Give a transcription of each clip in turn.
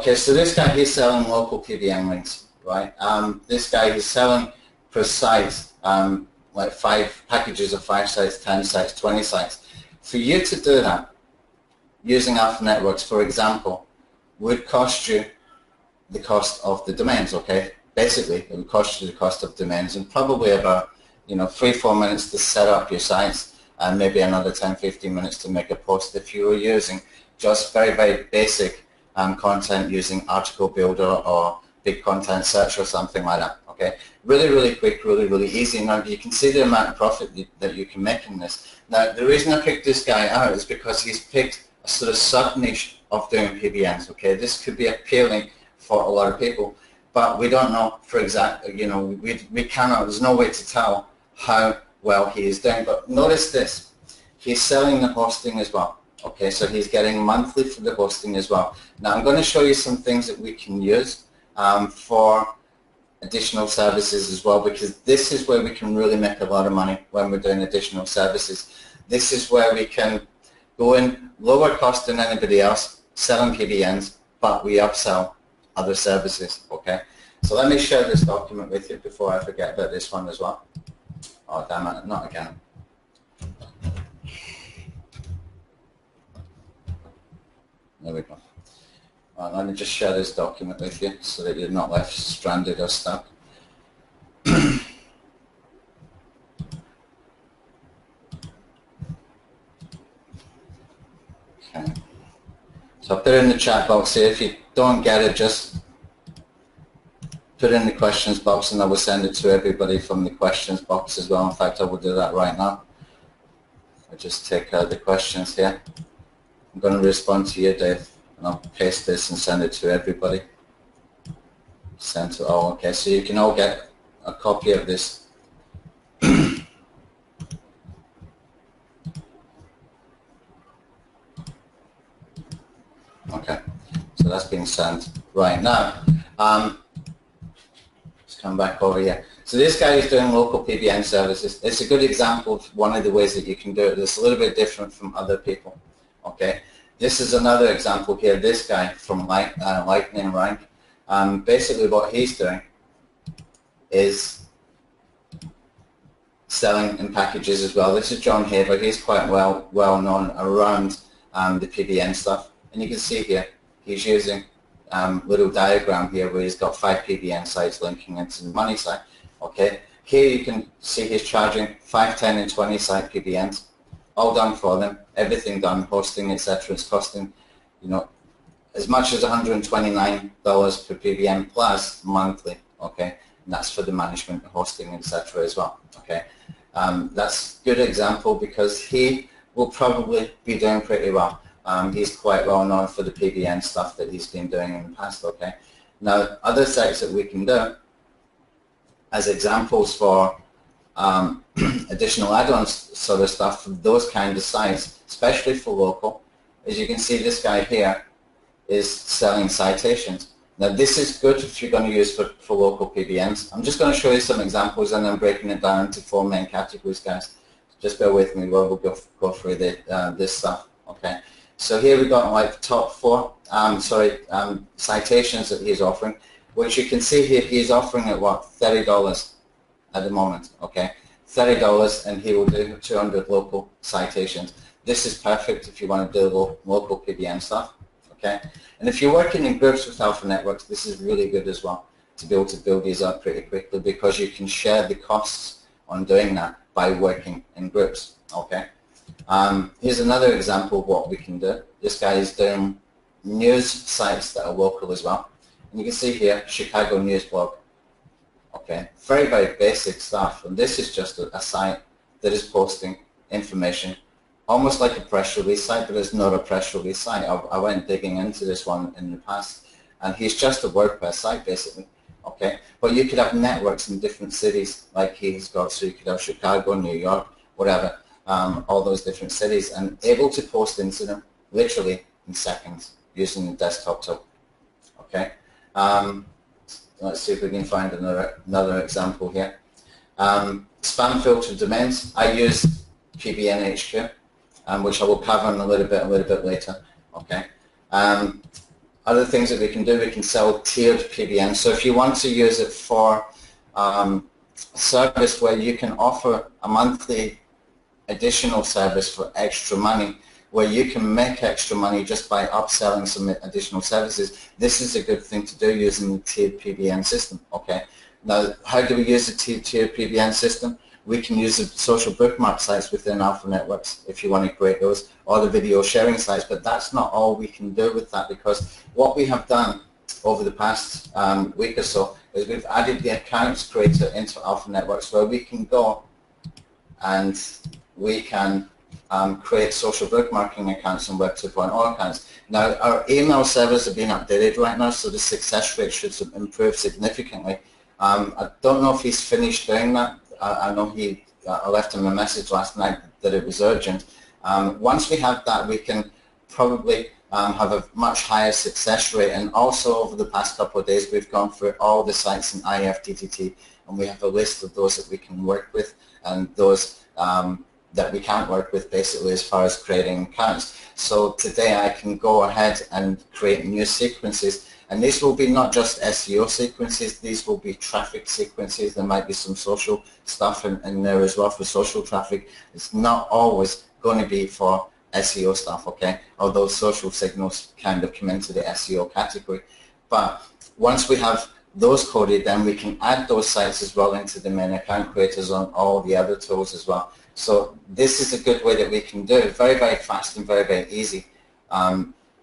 Okay, so this guy, he's selling local PBN links, right? This guy, he's selling per site, like 5 packages of 5 sites, 10 sites, 20 sites. For you to do that using Alpha Networks, for example, would cost you the cost of the domains, okay? Basically, it would cost you the cost of domains and probably about, 3-4 minutes to set up your sites and maybe another 10-15 minutes to make a post if you were using just very, very basic content using Article Builder or Big Content Search or something like that, okay? Really, really quick, really, really easy. Now, you can see the amount of profit that you can make in this. Now, the reason I picked this guy out is because he's picked a sort of sub-niche of doing PBNs, okay? This could be appealing for a lot of people, but we don't know for exact, we cannot, there's no way to tell how well he is doing. But notice this, he's selling the hosting as well. Okay, so he's getting monthly for the hosting as well. Now I'm going to show you some things that we can use for additional services as well, because this is where we can really make a lot of money when we're doing additional services. This is where we can go in lower cost than anybody else, selling PBNs, but we upsell other services, okay? So let me share this document with you before I forget about this one as well. Oh, damn it, not again. There we go. Let me just share this document with you so that you're not left stranded or stuck. Okay. So I'll put it in the chat box here. If you don't get it, just put it in the questions box and I will send it to everybody from the questions box as well. In fact, I will do that right now. I'll just take out the questions here. I'm going to respond to you, Dave, and I'll paste this and send it to everybody. Send to all. Okay, so you can all get a copy of this. Okay, so that's being sent right now. Let's come back over here. So this guy is doing local PBN services. It's a good example of one of the ways that you can do it. It's a little bit different from other people. Okay, this is another example here. This guy from Lightning Rank. Basically, what he's doing is selling in packages as well. This is John Haber. He's quite well known around the PBN stuff, and you can see here he's using little diagram here where he's got 5 PBN sites linking into the money site. Okay, here you can see he's charging 5, 10, and 20 site PBNs. All done for them, everything done, hosting, etc. It's costing, as much as $129 per PBN plus monthly. Okay, and that's for the management, hosting, etc. as well. Okay, that's a good example because he will probably be doing pretty well. He's quite well known for the PBN stuff that he's been doing in the past. Okay, now other sites that we can do as examples for additional add-ons sort of stuff for those kind of sites, especially for local. As you can see, this guy here is selling citations. Now this is good if you're going to use for local PBNs. I'm just going to show you some examples and I'm breaking it down into 4 main categories, guys. Just bear with me while we'll go through this stuff. Okay. So here we've got like top 4 citations that he's offering, which you can see here he's offering at what, $30 at the moment. Okay. $30 and he will do 200 local citations. This is perfect if you want to do local PBN stuff, okay? And if you're working in groups with Alpha Networks, this is really good as well to be able to build these up pretty quickly because you can share the costs on doing that by working in groups, okay? Here's another example of what we can do. This guy is doing news sites that are local as well. And you can see here, Chicago News Blog. Okay, very, very basic stuff, and this is just a site that is posting information, almost like a press release site, but it's not a press release site. I went digging into this one in the past, and he's just a WordPress site, basically, okay? But you could have networks in different cities, like he's got, so you could have Chicago, New York, whatever, all those different cities, and able to post into them, literally, in seconds, using the desktop tool, okay? Let's see if we can find another example here. Spam filter domains. I use PBNHQ, which I will cover in a little bit later. Okay. Other things that we can sell tiered PBNs. So if you want to use it for service where you can offer a monthly additional service for extra money, where you can make extra money just by upselling some additional services, this is a good thing to do using the tiered PBN system. Okay. Now, how do we use the tiered PBN system? We can use the social bookmark sites within Alpha Networks if you want to create those, or the video sharing sites, but that's not all we can do with that, because what we have done over the past week or so is we've added the accounts creator into Alpha Networks, where we can go and we can create social bookmarking accounts and Web 2.0 accounts. Now, our email servers are being updated right now, so the success rate should improve significantly. I don't know if he's finished doing that. I know I left him a message last night that it was urgent. Once we have that, we can probably have a much higher success rate. And also over the past couple of days, we've gone through all the sites in IFTTT, and we have a list of those that we can work with and those that we can't work with, basically, as far as creating accounts. So today I can go ahead and create new sequences, and these will be not just SEO sequences, these will be traffic sequences. There might be some social stuff in there as well for social traffic. It's not always going to be for SEO stuff, okay, although social signals kind of come into the SEO category. But once we have those coded, then we can add those sites as well into the main account creators on all the other tools as well. So this is a good way that we can do it. Very, very fast and very, very easy.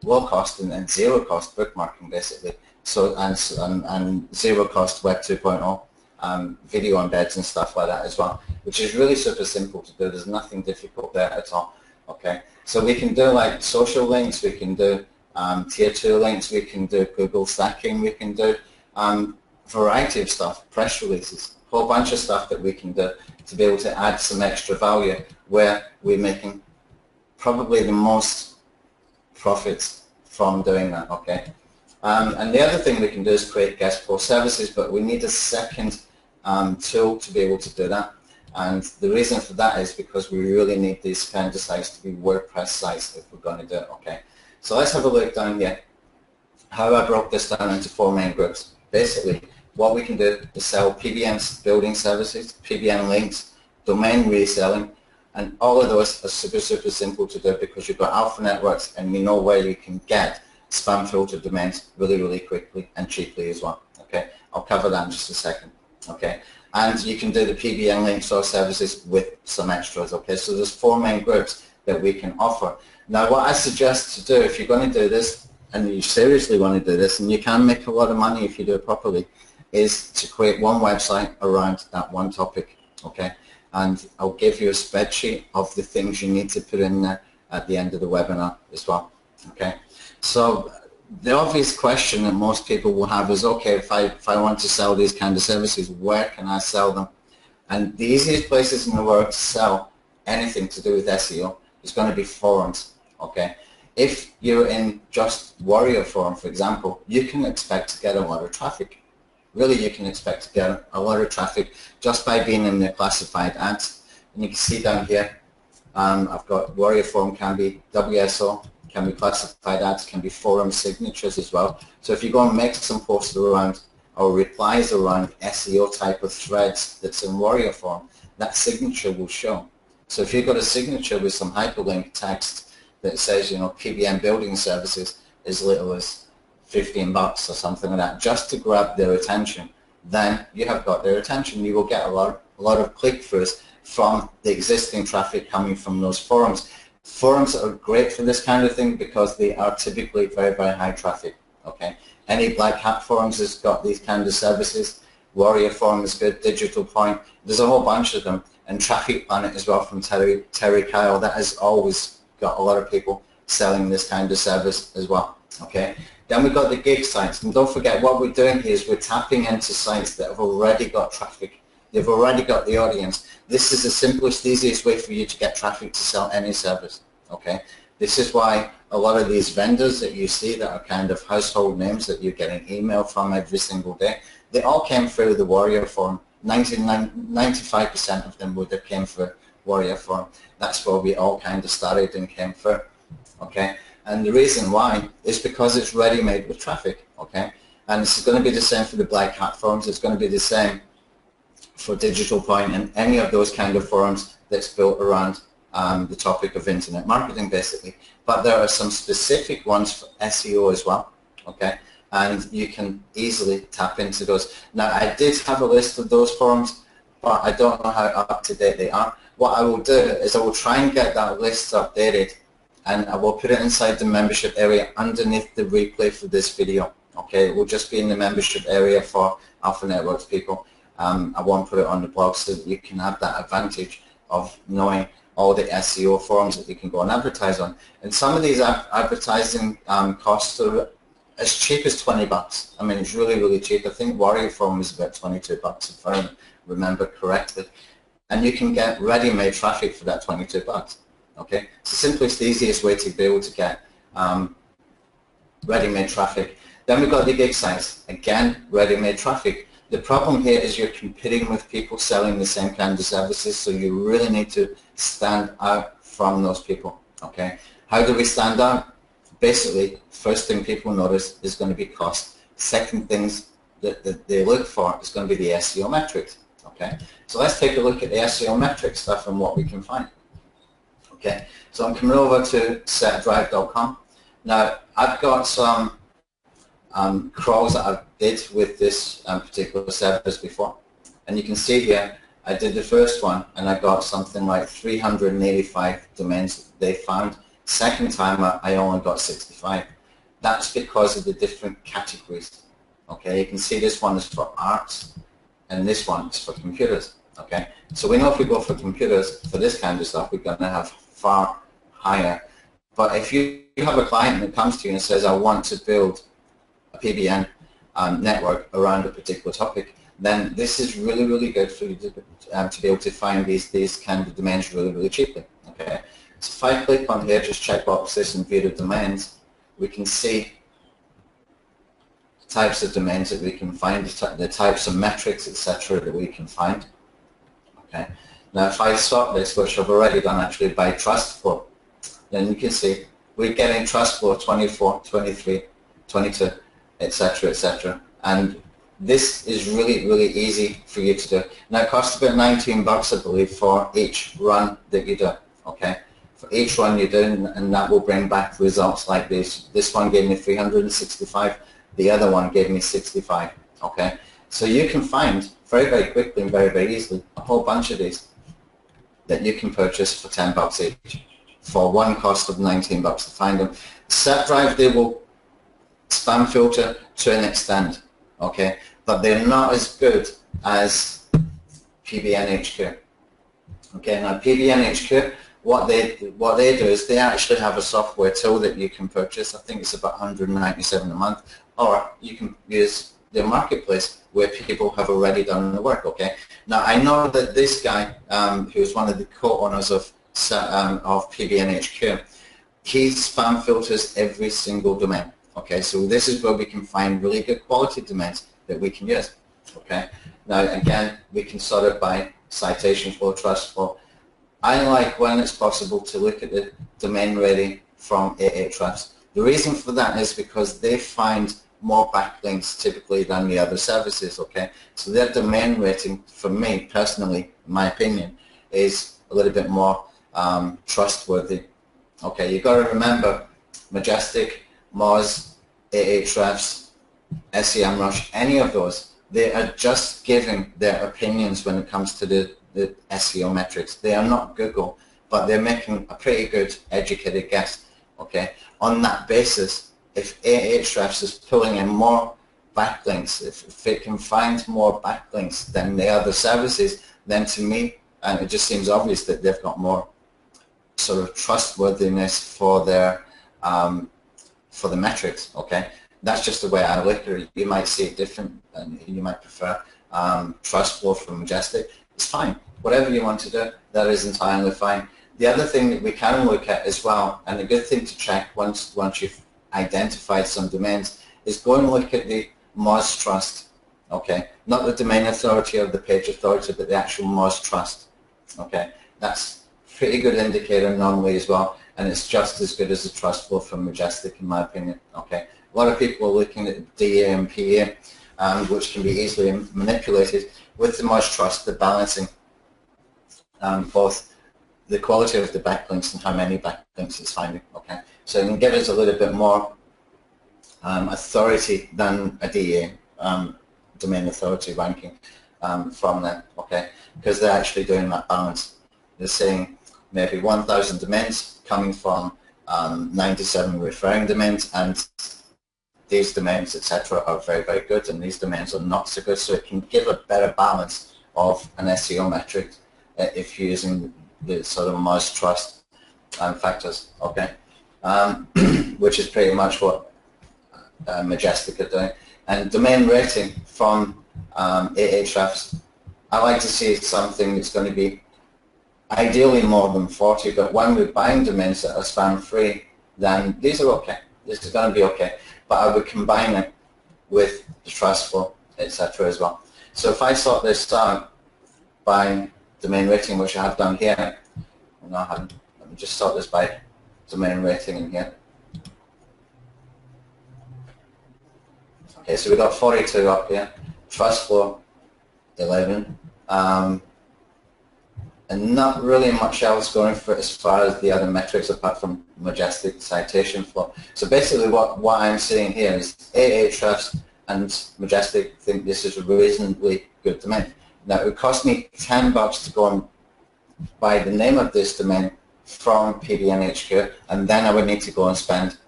Low cost and zero cost bookmarking, basically. So and zero cost Web 2.0 video embeds and stuff like that as well, which is really super simple to do. There's nothing difficult there at all. Okay, so we can do like social links, we can do tier 2 links, we can do Google stacking, we can do variety of stuff, press releases, a whole bunch of stuff that we can do to be able to add some extra value where we're making probably the most profits from doing that, okay? And the other thing we can do is create guest post services, but we need a second tool to be able to do that. And the reason for that is because we really need these kind of sites to be WordPress sites if we're going to do it, okay? So let's have a look down here. How I broke this down into 4 main groups. Basically, what we can do is sell PBNs building services, PBN links, domain reselling, and all of those are super, super simple to do because you've got Alpha Networks and we know where you can get spam filter domains really, really quickly and cheaply as well. Okay, I'll cover that in just a second. Okay, and you can do the PBN links or services with some extras. Okay, so there's 4 main groups that we can offer. Now, what I suggest to do if you're going to do this and you seriously want to do this, and you can make a lot of money if you do it properly, is to create one website around that one topic. Okay, and I'll give you a spreadsheet of the things you need to put in there at the end of the webinar as well. Okay, so the obvious question that most people will have is, okay, if I want to sell these kind of services, where can I sell them? And the easiest places in the world to sell anything to do with SEO is going to be forums. Okay, if you're in just Warrior Forum, for example, you can expect to get a lot of traffic. Really, you can expect to get a lot of traffic just by being in the classified ads. And you can see down here, I've got Warrior Forum can be WSO, can be classified ads, can be forum signatures as well. So if you go and make some posts around or replies around SEO type of threads that's in Warrior Forum, that signature will show. So if you've got a signature with some hyperlink text that says, you know, PBN building services as little as $15 or something like that, just to grab their attention, then you have got their attention. You will get a lot of click-throughs from the existing traffic coming from those forums. Forums are great for this kind of thing because they are typically very, very high traffic. Okay, any Black Hat forums has got these kind of services. Warrior Forum is good. Digital Point. There's a whole bunch of them, and Traffic Planet as well from Terry Kyle. That has always got a lot of people selling this kind of service as well. Okay. Then we've got the gig sites, and don't forget what we're doing here is we're tapping into sites that have already got traffic. They've already got the audience. This is the simplest, easiest way for you to get traffic to sell any service. Okay, this is why a lot of these vendors that you see that are kind of household names that you're getting email from every single day, they all came through the Warrior Forum. 95% of them would have came through Warrior Forum. That's where we all kind of started and came through. Okay. And the reason why is because it's ready-made with traffic, okay? And it's going to be the same for the Black Hat forums. It's going to be the same for Digital Point and any of those kind of forums that's built around the topic of internet marketing, basically. But there are some specific ones for SEO as well, okay? And you can easily tap into those. Now, I did have a list of those forums, but I don't know how up to date they are. What I will do is I will try and get that list updated, and I will put it inside the membership area underneath the replay for this video. Okay, it will just be in the membership area for Alpha Networks people. I won't put it on the blog so that you can have that advantage of knowing all the SEO forums that you can go and advertise on. And some of these advertising costs are as cheap as 20 bucks. I mean, it's really, really cheap. I think Warrior Forum is about 22 bucks if I remember correctly. And you can get ready-made traffic for that 22 bucks. Okay, it's the simplest, easiest way to be able to get ready-made traffic. Then we've got the gig sites. Again, ready-made traffic. The problem here is you're competing with people selling the same kind of services, so you really need to stand out from those people. Okay, how do we stand out? Basically, first thing people notice is going to be cost. Second things that they look for is going to be the SEO metrics. Okay, so let's take a look at the SEO metrics stuff and what we can find. Okay, so I'm coming over to setdrive.com. Now, I've got some crawls that I did with this particular service before, and you can see here I did the first one and I got something like 385 domains they found. Second time I only got 65. That's because of the different categories. Okay, you can see this one is for arts and this one is for computers. Okay, so we know if we go for computers for this kind of stuff, we're going to have far higher. But if you have a client that comes to you and says, I want to build a PBN network around a particular topic, then this is really, really good for you to be able to find these kind of domains really, really cheaply. Okay, so if I click on here, just check box this and view the domains, we can see the types of domains that we can find, the types of metrics, etc. that we can find. Okay, now if I sort this, which I've already done actually by trust flow, then you can see we're getting trust flow 24, 23, 22, etc., etc. And this is really, really easy for you to do. Now it costs about 19 bucks, I believe, for each run that you do. Okay, for each run you do, and that will bring back results like this. This one gave me 365. The other one gave me 65. Okay, so you can find very, very quickly and very, very easily a whole bunch of these that you can purchase for 10 bucks each for one cost of 19 bucks to find them. SetDrive, they will spam filter to an extent, okay, but they're not as good as PBNHQ. Okay, now PBNHQ, what they do is they actually have a software tool that you can purchase. I think it's about 197 a month, or you can use their marketplace where people have already done the work. Okay, now I know that this guy, who's one of the co-owners of PBNHQ, he spam filters every single domain. Okay, so this is where we can find really good quality domains that we can use. Okay, now again, we can sort it by citation flow, trust flow. I like when it's possible to look at the domain rating from Ahrefs. The reason for that is because they find more backlinks typically than the other services. Okay, so their domain rating, for me personally, in my opinion, is a little bit more trustworthy. Okay, you've got to remember Majestic, Moz, Ahrefs, SEMrush, any of those, they are just giving their opinions when it comes to the SEO metrics. They are not Google, but they're making a pretty good educated guess. Okay, on that basis, if Ahrefs is pulling in more backlinks, if it can find more backlinks than the other services, then to me, and it just seems obvious that they've got more sort of trustworthiness for their for the metrics. Okay, that's just the way I look at it. You might see it different, and you might prefer trust flow from Majestic. It's fine. Whatever you want to do, that is entirely fine. The other thing that we can look at as well, and a good thing to check once you've identified some domains, is go and look at the Moz Trust. Okay, not the domain authority or the page authority, but the actual Moz Trust. Okay, that's a pretty good indicator normally as well. and it's just as good as the trust flow from Majestic, in my opinion. Okay, a lot of people are looking at DA and PA, which can be easily manipulated. With the merge trust, the balancing both the quality of the backlinks and how many backlinks it's finding. Okay, so it can give us a little bit more authority than a DA, domain authority ranking from them. Okay, because they're actually doing that balance. They're saying maybe 1,000 domains coming from 97 referring domains, and these domains, etc., are very, very good, and these domains are not so good. So it can give a better balance of an SEO metric if you're using the sort of merge trust factors. Okay, which is pretty much what Majestic are doing. And domain rating from Ahrefs, I like to see something that's going to be ideally more than 40, but when we're buying domains that are spam free, then these are okay. This is going to be okay, but I would combine it with the trust flow, etc. as well. So if I sort this out by domain rating, which I have done here, no, I haven't. Let me just sort this by domain rating in here. Okay, so we've got 42 up here, trust flow 11, and not really much else going for it as far as the other metrics apart from Majestic citation flow. So basically what I'm seeing here is Ahrefs and Majestic think this is a reasonably good domain. Now it would cost me $10 to go and buy the name of this domain from PBNHQ, and then I would need to go and spend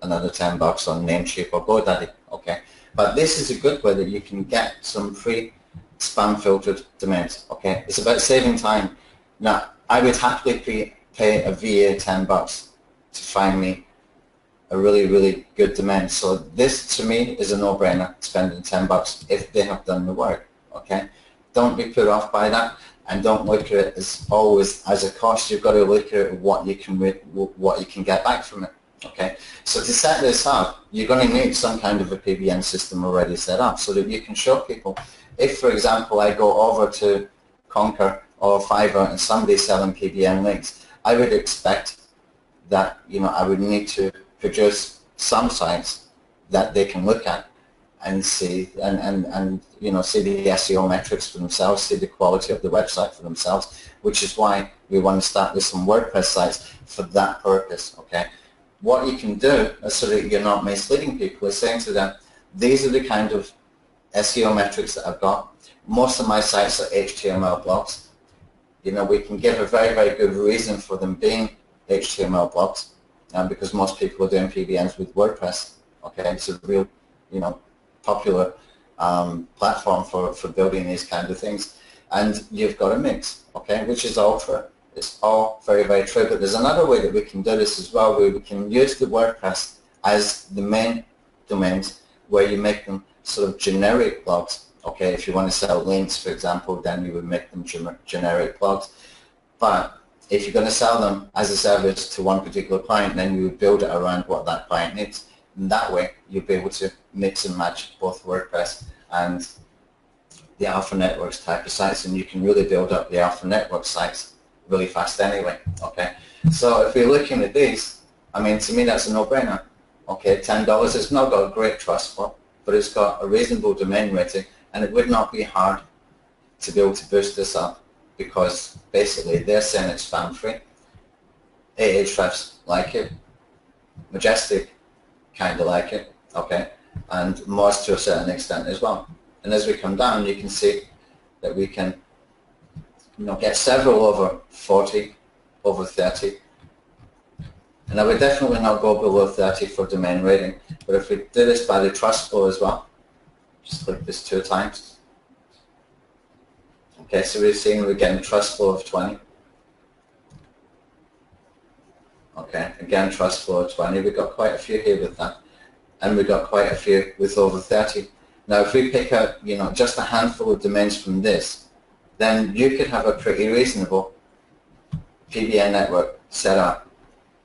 another $10 on Namecheap or GoDaddy. Okay, but this is a good way that you can get some free spam filtered domains. Okay, it's about saving time. Now I would happily pay a VA $10 to find me a really, really good domain. So this to me is a no-brainer, spending $10 if they have done the work. Okay, don't be put off by that, and don't look at it as always as a cost. You've got to look at what you can get back from it. Okay, so to set this up, you're going to need some kind of a PBN system already set up so that you can show people. If, for example, I go over to Conquer or Fiverr and somebody's selling PBN links, I would expect that, you know, I would need to produce some sites that they can look at and see, and you know, see the SEO metrics for themselves, see the quality of the website for themselves, which is why we want to start with some WordPress sites for that purpose. Okay, what you can do so that you're not misleading people is saying to them, these are the kind of SEO metrics that I've got. Most of my sites are HTML blogs. You know, we can give a very, very good reason for them being HTML blogs, because most people are doing PBNs with WordPress. Okay, it's a real, you know, popular platform for building these kind of things. And you've got a mix, okay, which is all true. It's all very, very true. But there's another way that we can do this as well, where we can use the WordPress as the main domains, where you make them sort of generic blogs. Okay, if you want to sell links, for example, then you would make them generic blogs. But if you're going to sell them as a service to one particular client, then you would build it around what that client needs. And that way, you'll be able to mix and match both WordPress and the Alpha Networks type of sites, and you can really build up the Alpha Network sites really fast anyway. Okay, so if we're looking at these, I mean, to me that's a no-brainer. Okay, $10. It's not got a great trust flow, but it's got a reasonable domain rating, and it would not be hard to be able to boost this up, because basically they're saying it's spam free. Ahrefs like it, Majestic kind of like it, okay, and Moz to a certain extent as well. And as we come down, you can see that we can, you know, get several over 40, over 30. And I would definitely not go below 30 for domain rating. But if we do this by the trust flow as well, just click this 2 times. Okay, so we're seeing we're getting trust flow of 20. Okay, again, trust flow of 20. We've got quite a few here with that. And we've got quite a few with over 30. Now, if we pick out, you know, just a handful of domains from this, then you could have a pretty reasonable PBN network set up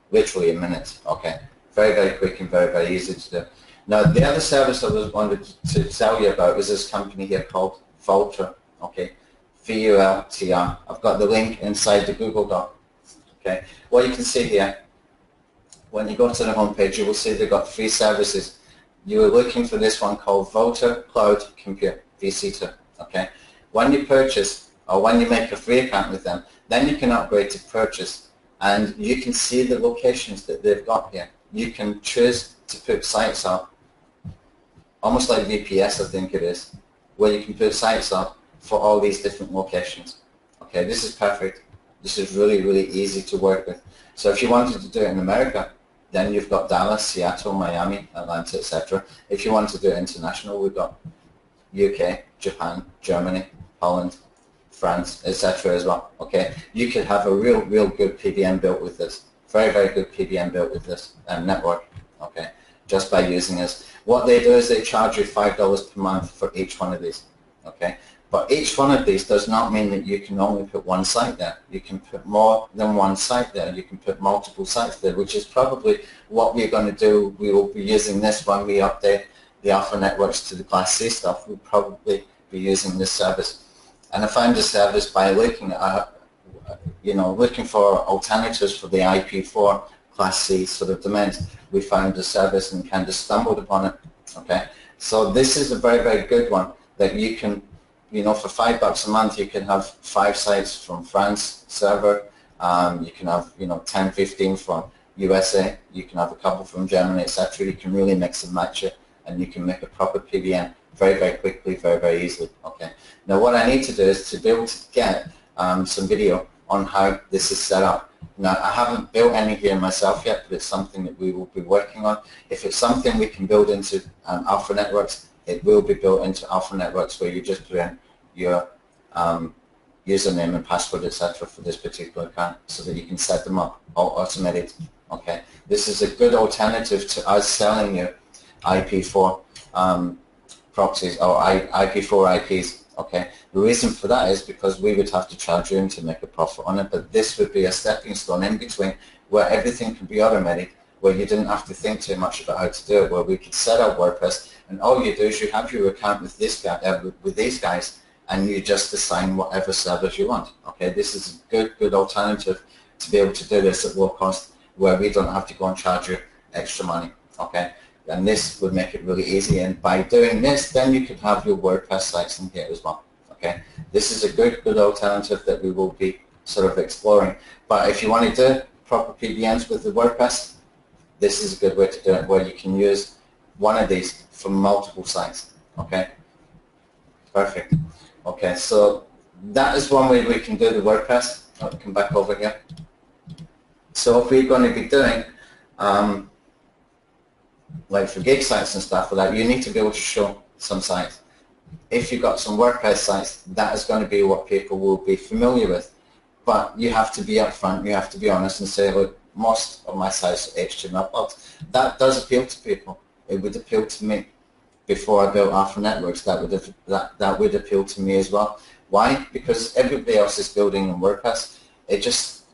literally in minutes. Okay, very, very quick and very, very easy to do. Now, the other service I wanted to tell you about is this company here called Vultr. Okay, VULTR. I've got the link inside the Google Doc. Okay, what you can see here when you go to the homepage, you will see they've got 3 services. You are looking for this one called Volta Cloud Compute, VC2, okay? When you purchase, or when you make a free account with them, then you can upgrade to purchase, and you can see the locations that they've got here. You can choose to put sites up, almost like VPS, I think it is, where you can put sites up for all these different locations. Okay, this is perfect. This is really, really easy to work with. So if you wanted to do it in America, then you've got Dallas, Seattle, Miami, Atlanta, etc. If you want to do it international, we've got UK, Japan, Germany, Holland, France, etc. as well. Okay, you could have a real good PBN built with this. Very, very good PBN built with this network. Okay, just by using this. What they do is they charge you $5 per month for each one of these. Okay, but each one of these does not mean that you can only put one site there. You can put more than one site there. You can put multiple sites there, which is probably what we're going to do. We will be using this when we update the alpha networks to the Class C stuff. We'll probably be using this service. And I found this service by looking at, looking for alternatives for the IP4 Class C sort of domains. We found the service and kind of stumbled upon it. Okay, so this is a very, very good one that you can, for $5 a month, you can have 5 sites from France server. You can have, 10, 15 from USA. You can have a couple from Germany, etc. You can really mix and match it, and you can make a proper PBN very, very quickly, very, very easily. Okay. Now, what I need to do is to be able to get some video on how this is set up. Now, I haven't built any here myself yet, but it's something that we will be working on. If it's something we can build into Alpha Networks, it will be built into Alpha Networks, where you just put in your username and password, etc. for this particular account, so that you can set them up all automated. Okay, this is a good alternative to us selling you IP4 proxies or IP4 IPs. Okay, the reason for that is because we would have to charge you to make a profit on it, but this would be a stepping stone in between, where everything can be automated, where you didn't have to think too much about how to do it, where we could set up WordPress, and all you do is you have your account with this guy, with these guys, and you just assign whatever servers you want. Okay, this is a good alternative to be able to do this at low cost, where we don't have to go and charge you extra money. Okay, and this would make it really easy, and by doing this, then you could have your WordPress sites in here as well. Okay, this is a good alternative that we will be sort of exploring. But if you want to do proper PBNs with the WordPress, this is a good way to do it, where you can use one of these for multiple sites. Okay, perfect. Okay, so that is one way we can do the WordPress. I'll come back over here. So if we're going to be doing like for gig sites and stuff like that, you need to be able to show some sites. If you've got some WordPress sites, that is going to be what people will be familiar with. But you have to be upfront, you have to be honest and say, look, most of my sites are HTML blogs. That does appeal to people. It would appeal to me. Before I built Alpha Networks, that would appeal to me as well. Why? Because everybody else is building in WordPress. It just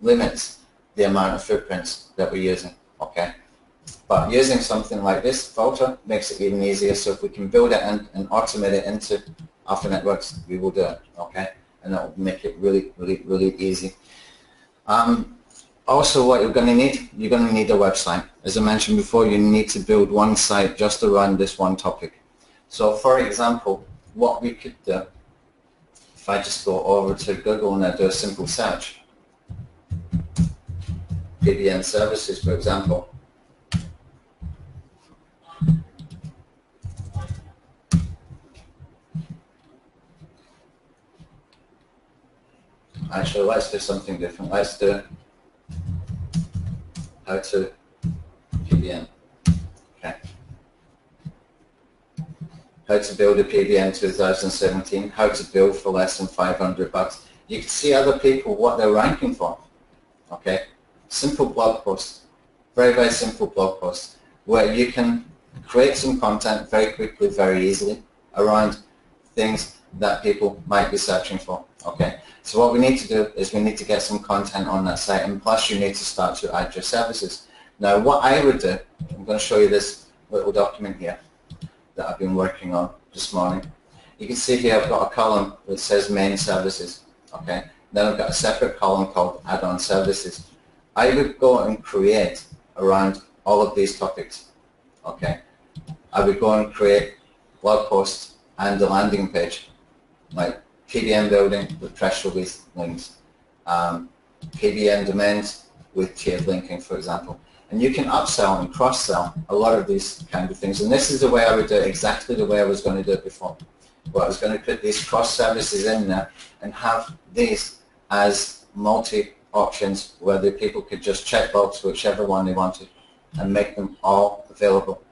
limits the amount of footprints that we're using. Okay, but using something like this, Volta, makes it even easier. So if we can build it and automate it into Alpha Networks, we will do it. Okay, and that will make it really easy. Also, what you're going to need a website. As I mentioned before, you need to build one site just around this one topic. So, for example, what we could do, if I just go over to Google and I do a simple search, PBN services, for example. Actually, let's do something different. Let's do how to PBN. Okay. How to build a PBN 2017. How to build for less than $500. You can see other people what they're ranking for. Okay. Simple blog posts. Very simple blog posts where you can create some content very quickly, very easily around things that people might be searching for. Okay. So what we need to do is we need to get some content on that site, and plus you need to start to add your services. Now what I would do, I'm going to show you this little document here that I've been working on this morning. You can see here I've got a column that says main services. Okay. Then I've got a separate column called add-on services. I would go and create around all of these topics. Okay, I would go and create blog posts and a landing page, like PBN building with press release links, PBN domains with tiered linking, for example. And you can upsell and cross-sell a lot of these kind of things. And this is the way I would do it, exactly the way I was going to do it before. Well, I was going to put these cross-services in there and have these as multi-options where the people could just check box whichever one they wanted and make them all available.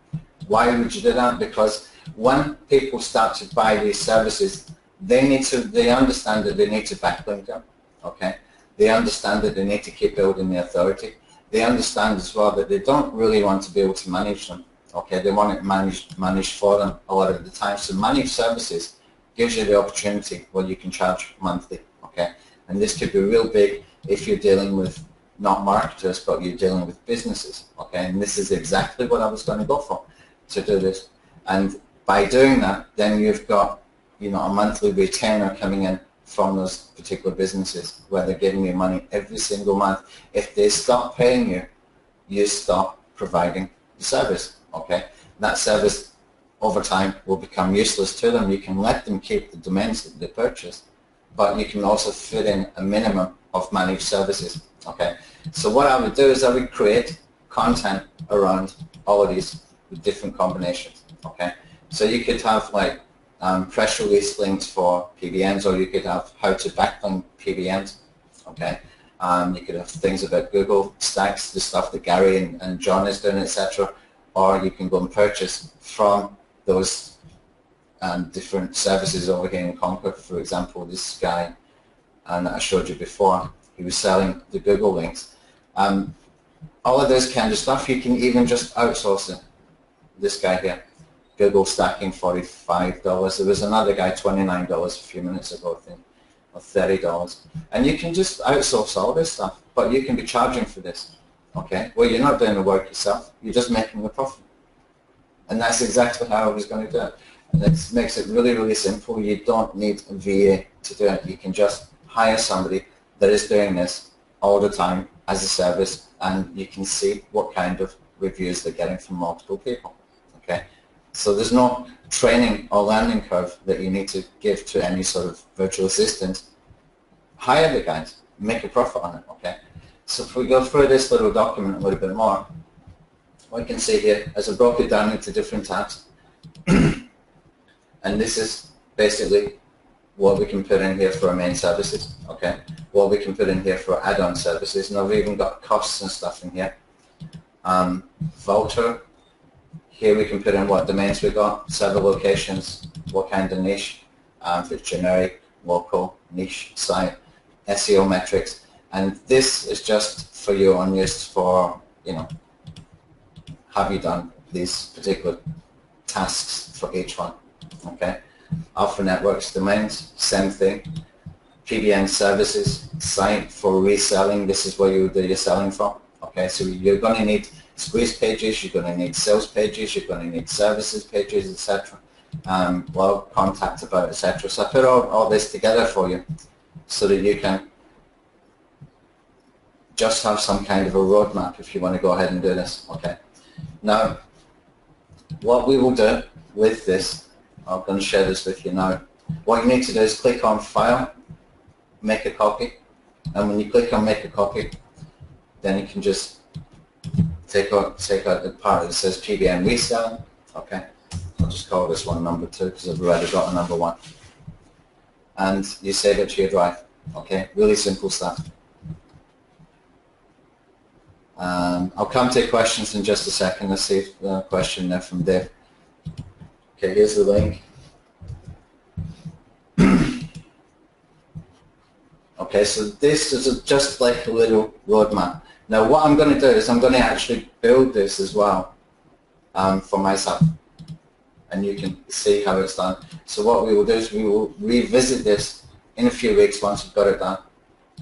Why would you do that? Because when people start to buy these services, they understand that they need to backlink them, okay? They understand that they need to keep building the authority. They understand as well that they don't really want to be able to manage them, okay? They want it managed for them a lot of the time. So managed services gives you the opportunity where you can charge monthly, okay? And this could be real big if you're dealing with not marketers, but you're dealing with businesses, okay? And this is exactly what I was going to go for, to do this. And by doing that, then you've got, you know, a monthly retainer coming in from those particular businesses where they're giving you money every single month. If they stop paying you, you stop providing the service, okay? That service over time will become useless to them. You can let them keep the domains that they purchased, but you can also fit in a minimum of managed services, okay? So what I would do is I would create content around all of these with different combinations, okay? So you could have like press release links for PBNs, or you could have how to backlink PBNs, okay? You could have things about Google stacks, the stuff that Gary and John is doing, etc. Or you can go and purchase from those different services over here in Concord. For example, this guy, and I showed you before, he was selling the Google links. All of this kind of stuff, you can even just outsource it. This guy here, Google stacking, $45. There was another guy, $29 a few minutes ago, I think, or $30. And you can just outsource all this stuff, but you can be charging for this, okay? Well, you're not doing the work yourself, you're just making a profit. And that's exactly how I was going to do it. And it makes it really, really simple. You don't need a VA to do it. You can just hire somebody that is doing this all the time as a service, and you can see what kind of reviews they're getting from multiple people, okay? So there's no training or learning curve that you need to give to any sort of virtual assistant. Hire the guys, make a profit on it, okay? So if we go through this little document a little bit more, what you can see here is I broke it down into different tabs. And this is basically what we can put in here for our main services, okay? What we can put in here for add-on services. Now we've even got costs and stuff in here. Vulture. Here we can put in what domains we got, server locations, what kind of niche, if it's generic, local, niche, site, SEO metrics, and this is just for your own use for, you know, have you done these particular tasks for each one, okay? Alpha Networks domains, same thing. PBN services, site for reselling, this is where you do your selling from, okay? So you're going to need squeeze pages, you're going to need sales pages, you're going to need services pages, etc. Blog, contact about, etc. So I put all this together for you so that you can just have some kind of a roadmap if you want to go ahead and do this, okay? Now, what we will do with this, I'm going to share this with you now. What you need to do is click on File, Make a Copy, and when you click on Make a Copy, then you can just take out the part that says PBN reselling, okay? I'll just call this one number 2 because I've already got a number 1. And you save it to your drive, okay? Really simple stuff. I'll come to questions in just a second. Let's see if a question there from Dave. Okay, here's the link. Okay, so this is just like a little roadmap. Now what I'm going to do is I'm going to actually build this as well for myself, and you can see how it's done. So what we will do is we will revisit this in a few weeks once we've got it done,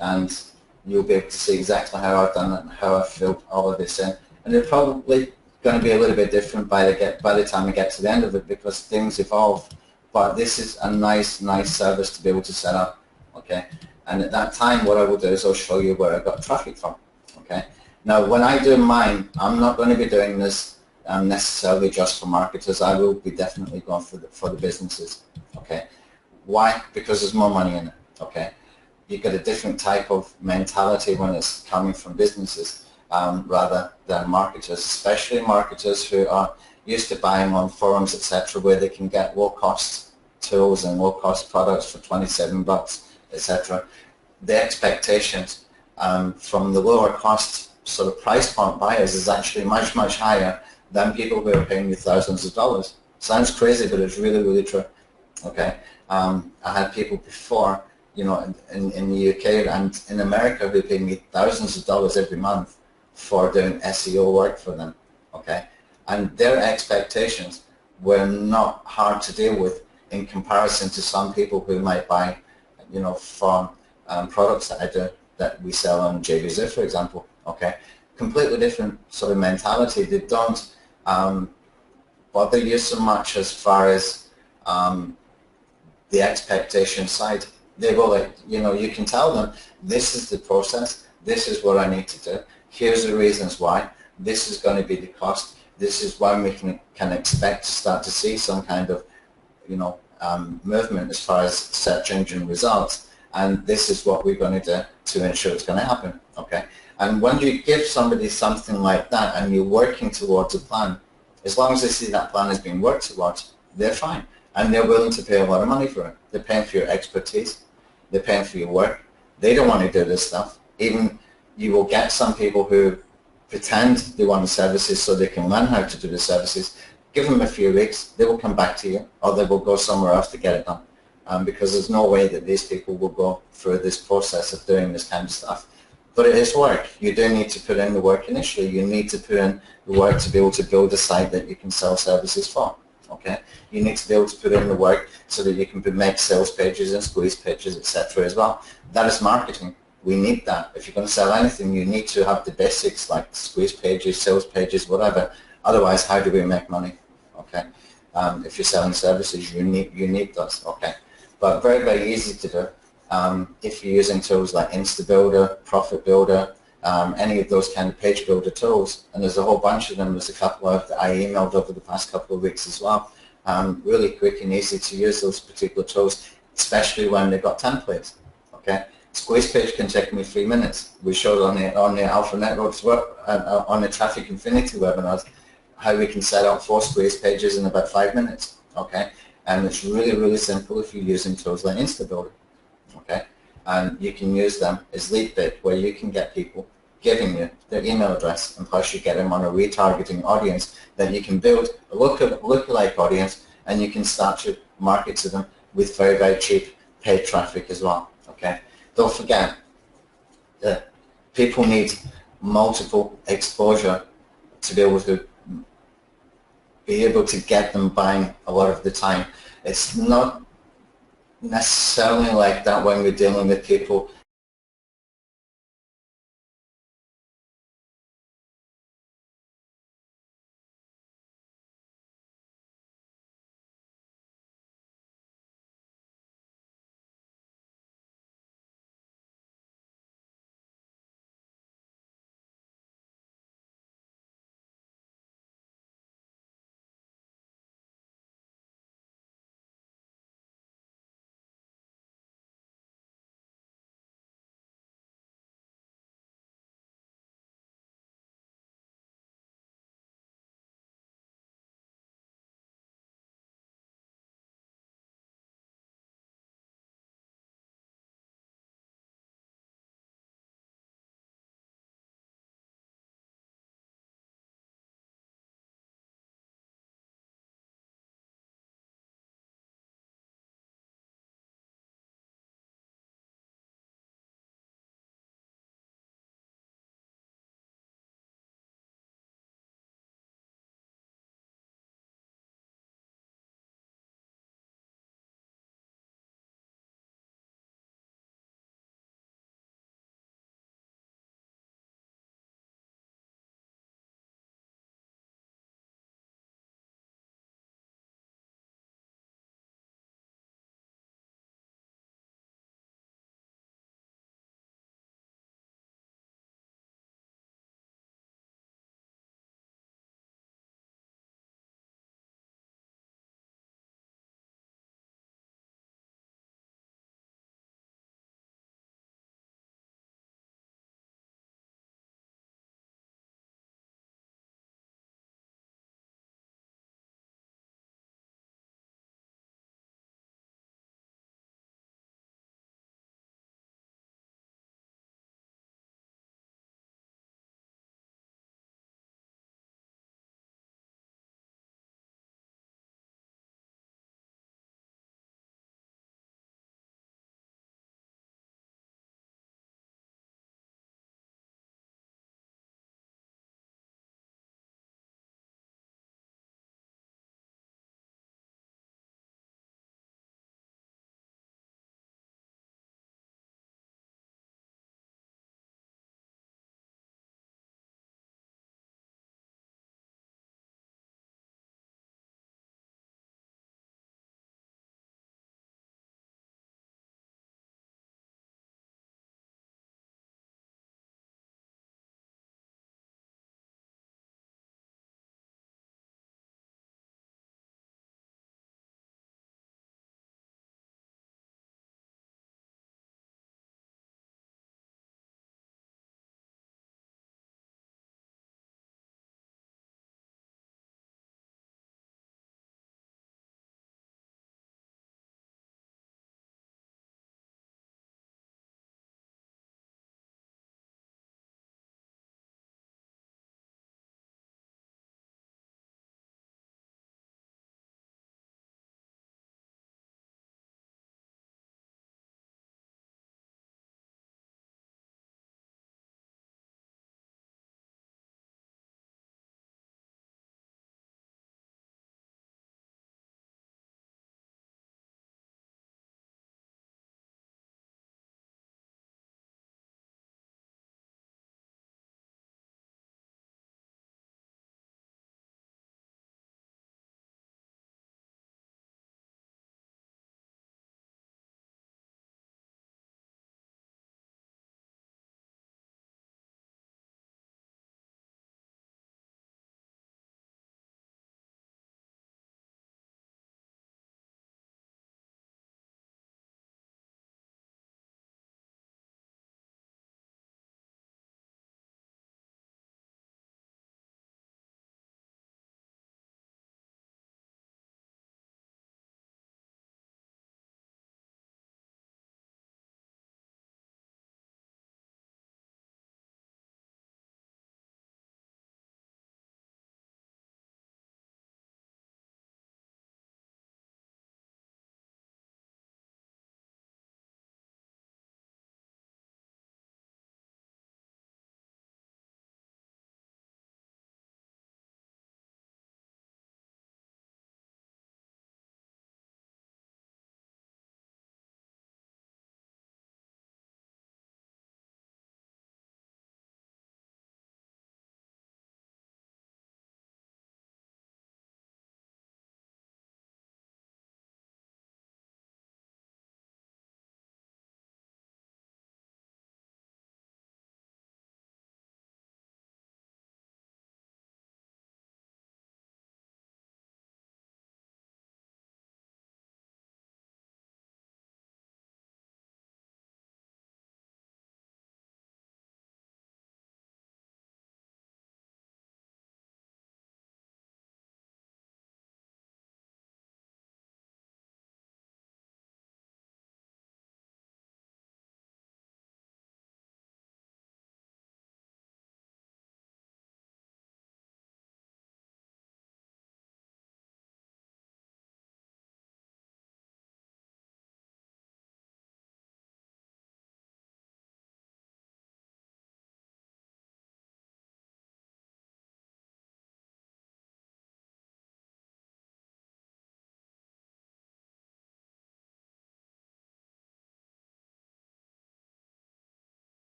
and you'll be able to see exactly how I've done it and how I've filled all of this in. And it's probably going to be a little bit different by the time we get to the end of it, because things evolve. But this is a nice service to be able to set up, okay? And at that time, what I will do is I'll show you where I got traffic from, okay? Now, when I do mine, I'm not going to be doing this necessarily just for marketers. I will be definitely going for the businesses. Okay. Why? Because there's more money in it. Okay. You get a different type of mentality when it's coming from businesses rather than marketers, especially marketers who are used to buying on forums, etc., where they can get low-cost tools and low-cost products for 27 bucks, etc. The expectations from the lower cost sort of price point buyers is actually much, much higher than people who are paying you thousands of dollars. Sounds crazy, but it's really, really true. Okay. I had people before, you know, in the UK and in America who paid me thousands of dollars every month for doing SEO work for them. Okay. And their expectations were not hard to deal with in comparison to some people who might buy, you know, from products that I do, that we sell on JVZ, for example. Okay, completely different sort of mentality. They don't bother you so much as far as the expectation side. They will, like, you know, you can tell them, this is the process, this is what I need to do, here's the reasons why, this is going to be the cost, this is when we can expect to start to see some kind of, you know, movement as far as search engine results, and this is what we're going to do to ensure it's going to happen. Okay. And when you give somebody something like that and you're working towards a plan, as long as they see that plan is being worked towards, they're fine. And they're willing to pay a lot of money for it. They're paying for your expertise. They're paying for your work. They don't want to do this stuff. Even you will get some people who pretend they want the services so they can learn how to do the services. Give them a few weeks, they will come back to you, or they will go somewhere else to get it done. Because there's no way that these people will go through this process of doing this kind of stuff. But it is work. You do need to put in the work initially. You need to put in the work to be able to build a site that you can sell services for. Okay? You need to be able to put in the work so that you can make sales pages and squeeze pages, etc. as well. That is marketing. We need that. If you're going to sell anything, you need to have the basics like squeeze pages, sales pages, whatever. Otherwise, how do we make money? Okay? If you're selling services, you need those. Okay? But very, very easy to do. If you're using tools like InstaBuilder, Profit Builder, any of those kind of page builder tools, and there's a whole bunch of them. There's a couple of that I emailed over the past couple of weeks as well. Really quick and easy to use those particular tools, especially when they've got templates. Okay, squeeze page can take me 3 minutes. We showed on the Alpha Networks on the Traffic Infinity webinars how we can set up 4 squeeze pages in about 5 minutes. Okay, and it's really, really simple if you're using tools like InstaBuilder. Okay, and you can use them as lead bait, where you can get people giving you their email address, and plus you get them on a retargeting audience that you can build a lookalike audience, and you can start to market to them with very, very cheap paid traffic as well. Okay, don't forget that people need multiple exposure to be able to get them buying a lot of the time. It's not necessarily like that when we're dealing with people